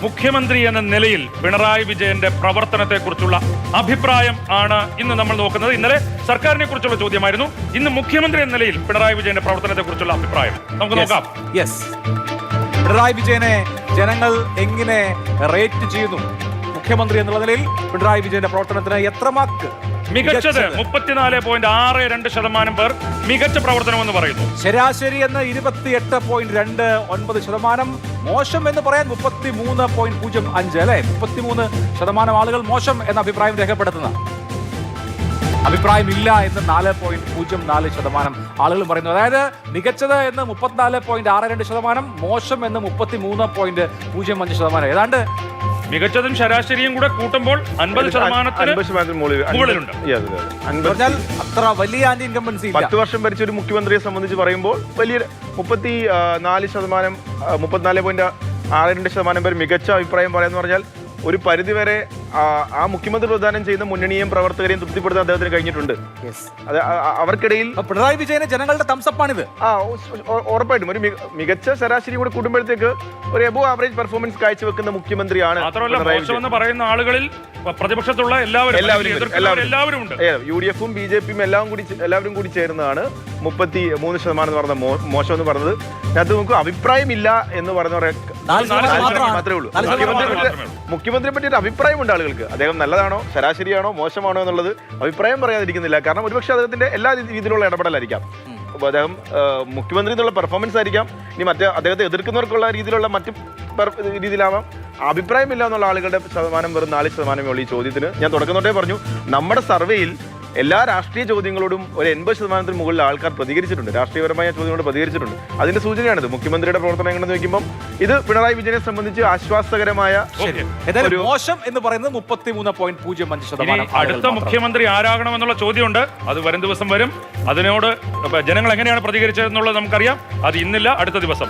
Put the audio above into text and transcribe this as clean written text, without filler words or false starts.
മുഖ്യമന്ത്രി എന്ന നിലയിൽ പിണറായി വിജയന്റെ പ്രവർത്തനത്തെക്കുറിച്ചുള്ള അഭിപ്രായം ആണ് ഇന്ന് നമ്മൾ നോക്കുന്നത്. ഇന്നലെ സർക്കാരിനെ കുറിച്ചുള്ള ചോദ്യമായിരുന്നു. ഇന്ന് മുഖ്യമന്ത്രി എന്ന നിലയിൽ പിണറായി വിജയന്റെ പ്രവർത്തനത്തെക്കുറിച്ചുള്ള അഭിപ്രായം നമുക്ക് നോക്കാം. പിണറായി വിജയനെ ജനങ്ങൾ എങ്ങനെ റേറ്റ് ചെയ്യുന്നു? മുഖ്യമന്ത്രി എന്നുള്ള നിലയിൽ പിണറായി വിജയന്റെ പ്രവർത്തനത്തിന് എത്ര മാർക്ക്? മികച്ചത് 34.62% പേർ മികച്ച പ്രവർത്തനമെന്ന് പറയുന്നു. ശരാശരി എന്ന് 28.29%. മോശം എന്ന് പറയാൻ 33.05 അല്ലെ? 33% ആളുകൾ മോശം എന്ന അഭിപ്രായം രേഖപ്പെടുത്തുന്ന അഭിപ്രായമില്ല എന്ന് 4.04% ആളുകൾ പറയുന്നു. അതായത് മികച്ചത് എന്ന് 34.62%, മോശം എന്ന് 33.05%. ഏതാണ്ട് മികച്ചതും ശരാശരിയും കൂടെ കൂട്ടുമ്പോൾ 50% മുകളിലുണ്ട്. അത്ര വലിയ ആന്റി ഇൻകംബൻസി 10 വർഷം ഭരിച്ച ഒരു മുഖ്യമന്ത്രിയെ സംബന്ധിച്ച് പറയുമ്പോൾ വലിയ 34.62% പേർ മികച്ച അഭിപ്രായം പറയാന്ന് പറഞ്ഞാൽ ഒരു പരിധിവരെ ആ മുഖ്യമന്ത്രി പ്രദാനം ചെയ്യുന്ന മുന്നണിയെയും പ്രവർത്തകരെയും തൃപ്തിപ്പെടുത്താൻ അദ്ദേഹത്തിന് കഴിഞ്ഞിട്ടുണ്ട്. അത് അവർക്കിടയിൽ പിണറായി വിജയനെ ജനങ്ങളുടെ തംസപ്പാണിത്. ഉറപ്പായിട്ടും ഒരു മികച്ച ശരാശരി കൂടെ കൂടുമ്പോഴത്തേക്ക് ഒരു എബോ ആവറേജ് പെർഫോമൻസ് കാഴ്ചവെക്കുന്ന മുഖ്യമന്ത്രിയാണ്. മാത്രമല്ല പറയുന്ന ആളുകളിൽ പ്രതിപക്ഷത്തുള്ള എല്ലാവരും ഉണ്ട്. UDF-ഉം BJP-യും എല്ലാവരും കൂടി ചേർന്നതാണ് 33% എന്ന് പറഞ്ഞ മോശം എന്ന് പറഞ്ഞത്. അതിനകത്ത് നമുക്ക് അഭിപ്രായമില്ല എന്ന് പറഞ്ഞ മാത്രമേ ഉള്ളൂ. മുഖ്യമന്ത്രിയെ പറ്റി ഒരു അഭിപ്രായമുണ്ട് ആളുകൾക്ക്. അദ്ദേഹം നല്ലതാണോ ശരാശരിയാണോ മോശമാണോ എന്നുള്ളത് അഭിപ്രായം പറയാതിരിക്കുന്നില്ല. കാരണം ഒരുപക്ഷെ അദ്ദേഹത്തിന്റെ എല്ലാ രീതിയിലുള്ള ഇടപെടലായിരിക്കാം. അദ്ദേഹം മുഖ്യമന്ത്രി എന്നുള്ള പെർഫോമൻസ് ആയിരിക്കാം. ഇനി അദ്ദേഹത്തെ എതിർക്കുന്നവർക്കുള്ള രീതിയിലുള്ള മറ്റ് രീതിയിലാവാം. അഭിപ്രായമില്ല എന്നുള്ള ആളുകളുടെ ശതമാനം വെറും 4% ഉള്ളൂ. ഈ ചോദ്യത്തിന് ഞാൻ തുടക്കം തൊട്ടേ പറഞ്ഞു, നമ്മുടെ സർവേയിൽ എല്ലാ രാഷ്ട്രീയ ചോദ്യങ്ങളോടും ഒരു 80% മുകളിൽ ആൾക്കാർ പ്രതികരിച്ചിട്ടുണ്ട്. രാഷ്ട്രീയപരമായ ചോദ്യങ്ങളോട് പ്രതികരിച്ചിട്ടുണ്ട്. അതിന്റെ സൂചനയാണിത്. മുഖ്യമന്ത്രിയുടെ പ്രവർത്തനം എങ്ങനെയെന്ന് നോക്കുമ്പോൾ ഇത് പിണറായി വിജയനെ സംബന്ധിച്ച് ആശ്വാസകരമായ ഒരു മോശം എന്ന് പറയുന്നത് 33.05%. അടുത്ത മുഖ്യമന്ത്രി ആരാകണമെന്നുള്ള ചോദ്യമുണ്ട്. അത് വരും ദിവസം വരും. അതിനോട് ജനങ്ങൾ എങ്ങനെയാണ് പ്രതികരിച്ചതെന്നുള്ളത് നമുക്കറിയാം. അത് ഇന്നില്ല, അടുത്ത ദിവസം.